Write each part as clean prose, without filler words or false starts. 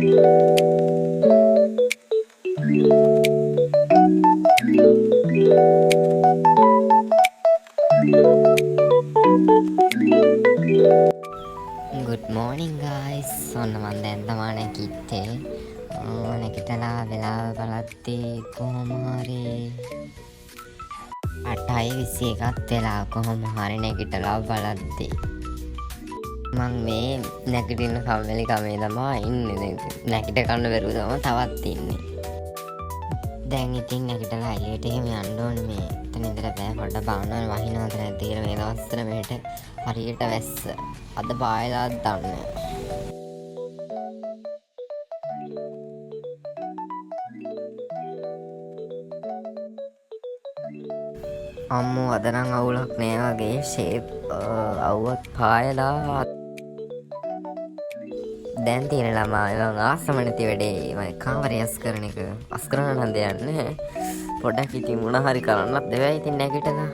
Good morning guys. ඔන්න මම දැන් තමයි නැගිට්ටේ. නැගිටලා වෙලාව බලද්දී කොහොම හරි 8:21ක් වෙලා කොහොම හරි නැගිටලා බලද්දී මං මේ නැගිටින්න කම්මැලි කමේ තමයි ඉන්නේ. නැගිට ගන්න බැරුව තමයි තවත් ඉන්නේ. දැන් ඉතින් නැගිටලා එළියට එහෙම යන්න ඕනේ මේ. එතන ඉඳලා බෑ පොඩ්ඩක් බලන්න වහිනවද නැද්ද කියලා මේ දවස්වල මෙහෙට හරියට වැස්ස. අද පායලාත් දන්නේ. අම්මෝ අද නම් අවුලක් නෑ වගේ ෂේප් අවුවත් පායලා දැන් තියෙන ළමා මම ආසම නැති වැඩේ මම කාමරය අස් කරන එක අස් කරන්න නම් දෙයක් නැහැ. පොඩ්ඩක් ඉතින් මොන හරි කරන්නත් දෙවයි ඉතින් නැගිටලා.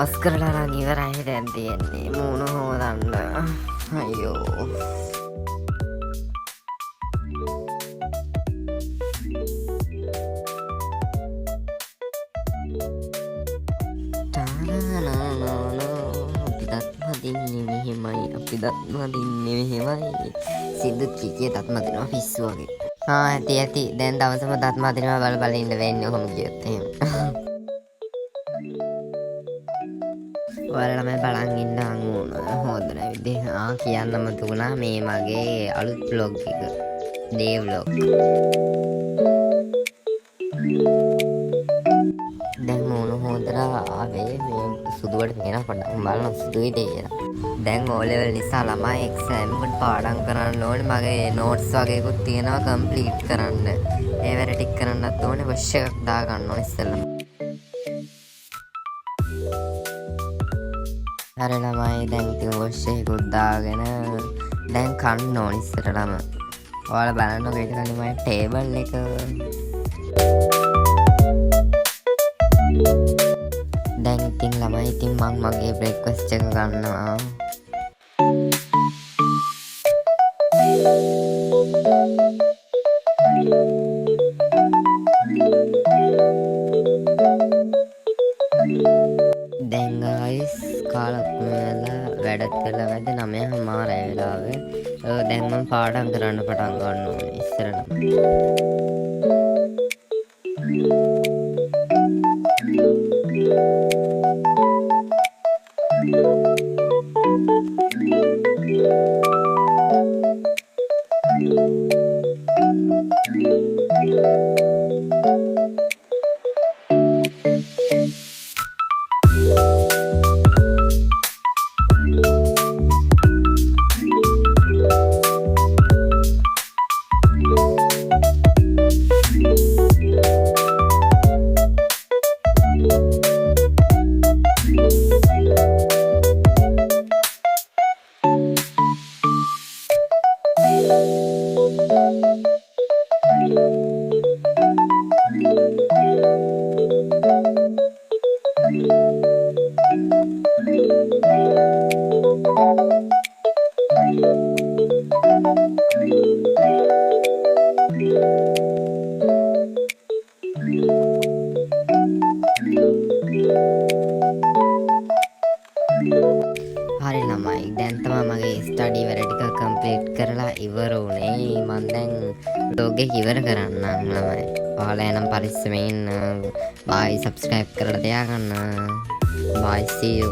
අස් කරලා නම් ඉවරයි දැන් තියෙන්නේ මූණ හොදන්න. අයියෝ. අපි දත් මදින්නේ මෙහෙමයි. සිද්දුත් කිකියේ දත් මදිනවා පිස්සු වගේ. ඇති දැන් දවසම දත් මදිනවා බල බල ඉන්න වෙන්නේ ඔහොම කියොත් එහෙම. ඔයාලා ළමයි බලන් ඉන්න හොඳ විදිහ කියන්නම තුණා මේ මගේ අලුත් vlog එක. day vlog. දැන් මොන හොඳලා ආවේ මේ සුදුවට වෙන පොඩ්ඩක් බලන්න සුදුයි දෙයලා. දැන් O level නිසා ළමයි එක්සෑම් එකට පාඩම් කරන්න ඕනේ. මගේ නෝට්ස් වගේකුත් තියෙනවා කම්ප්ලීට් කරන්න. ඒවැර ටික් කරන්නත් ඕනේ. වොෂ් එකක් දා ගන්න ඕනේ ඉස්සෙල්ලා. අර ළමයි දැන් ඉතින් වොෂ් එකකුත් දාගෙන දැන් කන්න ඕනේ ඉස්සරලම. ඔයාලා බලන්නකෝ ඊට කලින් මගේ ටේබල් එක. දැන් ඉතින් ළමයි ඉතින් මං මගේ බ්‍රේක්ෆාස්ට් එක ගන්නවා. දැන් ගයිස් කාලක් මෙලා වැඩත් කළා වැඩ 9:00 වෙලාවේ. දැන් මම පාඩම් කරන්න පටන් ගන්න ඕනේ ඉස්සරහට. හරි ළමයි දැන් තමයි මගේ ස්ටඩි වැඩ ටික කම්ප්ලීට් කරලා ඉවර වුණේ. මම දැන් vlog එක ඉවර කරන්නම් ළමයි. ඔයාලා එනම් පරිස්සමෙන් ඉන්න. bye subscribe කරලා තියාගන්න. bye see you.